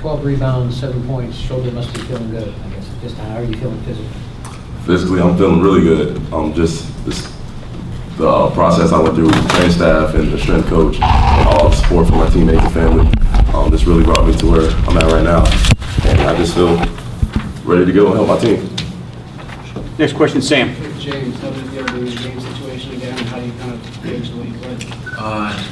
12 rebounds, 7 points. Shoulder must be feeling good, I guess. Just how are you feeling physically? Physically, I'm feeling really good. The process I went through with the training staff and the strength coach and all the support from my teammates and family, this really brought me to where I'm at right now. And I just feel ready to go and help my team. Next question, Sam. James, how did you ever do the game situation again, and how do you kind of gauge the way you played?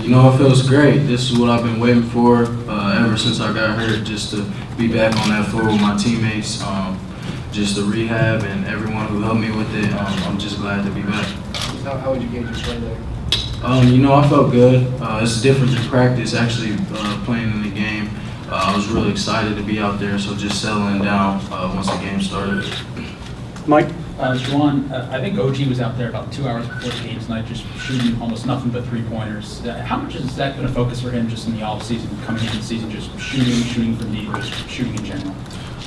It feels great. This is what I've been waiting for ever since I got hurt, just to be back on that floor with my teammates, just the rehab and everyone who helped me with it. I'm just glad to be back. How would you gauge your play there? I felt good. It's different than practice, actually playing in the game. I was really excited to be out there, so just settling down once the game started. Mike? Juwan, I think OG was out there about 2 hours before the game tonight, just shooting almost nothing but three-pointers. How much is that going to focus for him just in the off-season, coming into the season, just shooting from deep, just shooting in general?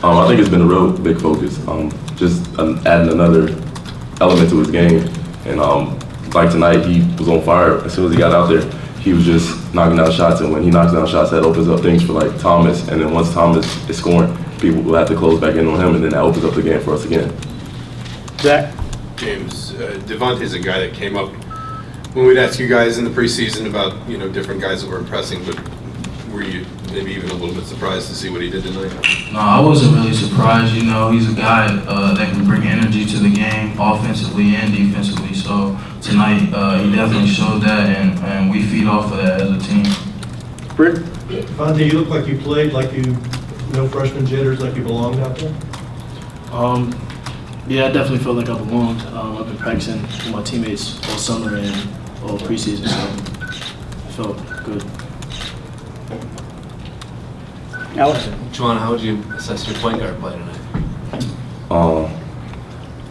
I think it's been a real big focus, just adding another element to his game. And like tonight, he was on fire. As soon as he got out there, he was just knocking down shots. And when he knocks down shots, that opens up things for like Thomas. And then once Thomas is scoring, people will have to close back in on him, and then that opens up the game for us again. Zach? James, Devonte's a guy that came up when we'd ask you guys in the preseason about, different guys that were impressing, but were you maybe even a little bit surprised to see what he did tonight? No, I wasn't really surprised. He's a guy that can bring energy to the game, offensively and defensively. So tonight, he definitely showed that, and we feed off of that as a team. Britt? Devonte, you look like you played like no freshman jitters, like you belonged out there? Yeah, I definitely feel like I belonged. I've been practicing with my teammates all summer and all preseason, so I felt good. Alex? Juwan, how would you assess your point guard play tonight?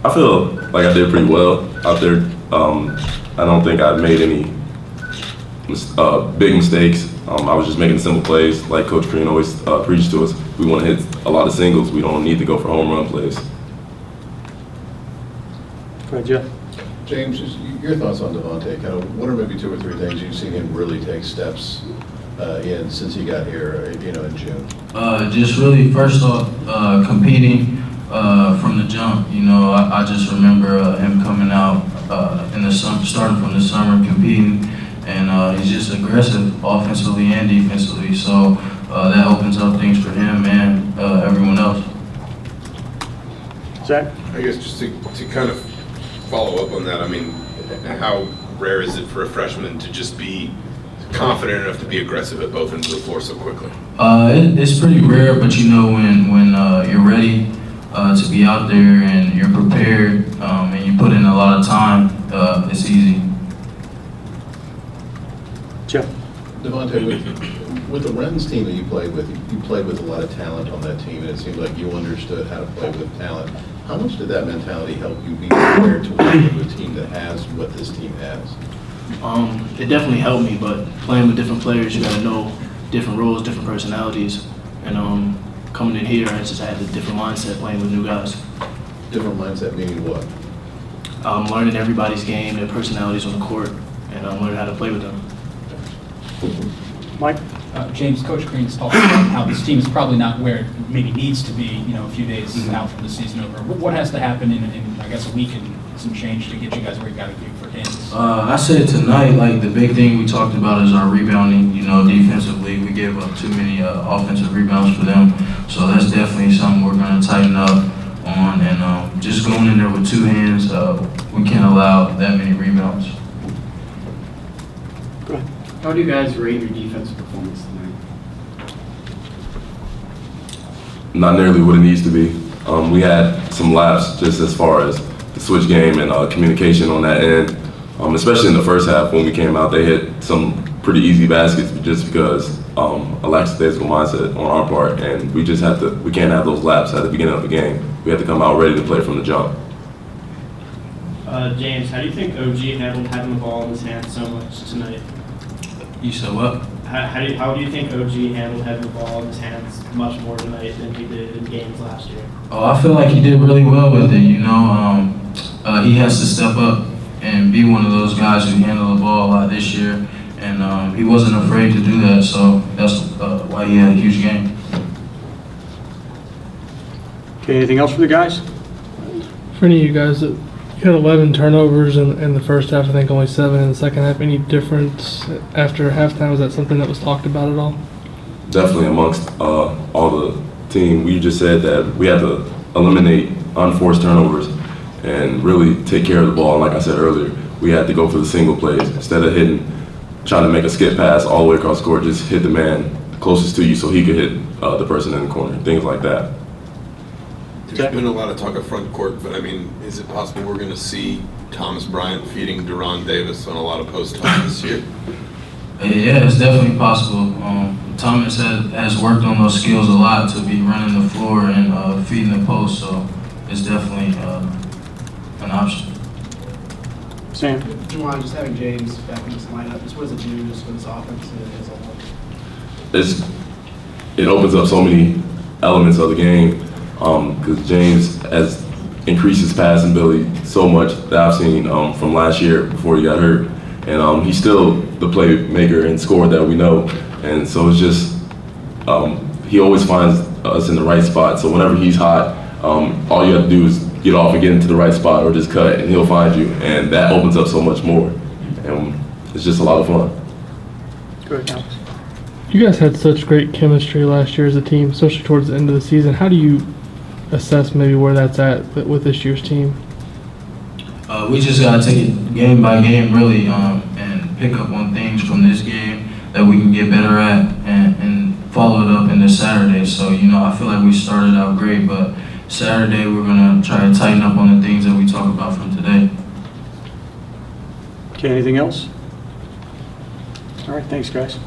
I feel like I did pretty well out there. I don't think I made any big mistakes. I was just making simple plays, like Coach Green always preached to us. We want to hit a lot of singles. We don't need to go for home run plays. Go ahead, Jeff. James, just your thoughts on Devonte. Kind of, what are maybe 2 or 3 things you've seen him really take steps in since he got here, in June? Just really, first off, competing from the jump. I just remember him coming out in the summer, starting from the summer, competing, and he's just aggressive offensively and defensively. So that opens up things for him and everyone else. Zach? I guess just to kind of follow up on that, how rare is it for a freshman to just be confident enough to be aggressive at both ends of the floor so quickly? It's pretty rare, but when you're ready to be out there and you're prepared and you put in a lot of time, it's easy. Jeff? Devonte, with the Wrens team that you played with a lot of talent on that team, and it seemed like you understood how to play with talent. How much did that mentality help you be prepared to work with a team that has what this team has? It definitely helped me, but playing with different players, you got to know different roles, different personalities, and coming in here, I just had a different mindset playing with new guys. Different mindset meaning what? Learning everybody's game, their personalities on the court, and learning how to play with them. Mike? James, Coach Green's talked about how this team is probably not where it maybe needs to be, a few days out from the season over. What has to happen in I guess, a week and some change to get you guys where you got to be for Kansas? I said tonight, the big thing we talked about is our rebounding. Defensively, we gave up too many offensive rebounds for them. So that's definitely something we're going to tighten up on. And just going in there with 2 hands, we can't allow that many rebounds. Go ahead. How do you guys rate your defensive performance tonight? Not nearly what it needs to be. We had some laps just as far as the switch game and communication on that end. Especially in the first half when we came out, they hit some pretty easy baskets just because a lackadaisical mindset on our part, and we can't have those laps at the beginning of the game. We have to come out ready to play from the jump. James, how do you think OG handled having the ball in his hands so much tonight? You said what? How do you think OG handled having the ball in his hands much more tonight than he did in games last year? Oh, I feel like he did really well with it. He has to step up and be one of those guys who handle the ball a lot this year, and he wasn't afraid to do that. So that's why he had a huge game. Okay, anything else for the guys? For any of you guys, you had 11 turnovers in the first half, I think only 7 in the second half. Any difference after halftime? Was that something that was talked about at all? Definitely amongst all the team. We just said that we had to eliminate unforced turnovers and really take care of the ball. And like I said earlier, we had to go for the single plays. Instead of trying to make a skip pass all the way across the court, just hit the man closest to you so he could hit the person in the corner, things like that. There's been a lot of talk of front court, but I mean, is it possible we're going to see Thomas Bryant feeding Deron Davis on a lot of post time this year? Yeah, it's definitely possible. Thomas has worked on those skills a lot to be running the floor and feeding the post, so it's definitely an option. Sam? Juwan, just having James back in this lineup, just what does it do just for this offense as a whole? It opens up so many elements of the game because James has increased his passing ability so much that I've seen from last year before he got hurt. And he's still the playmaker and scorer that we know. And so it's just, he always finds us in the right spot. So whenever he's hot, all you have to do is get off and get into the right spot or just cut and he'll find you. And that opens up so much more. And it's just a lot of fun. Go ahead, Alex. You guys had such great chemistry last year as a team, especially towards the end of the season. How do you assess maybe where that's at with this year's team? We just got to take it game by game, really, and pick up on things from this game that we can get better at and follow it up in this Saturday. So, I feel like we started out great, but Saturday we're going to try to tighten up on the things that we talked about from today. Okay, anything else? All right, thanks, guys.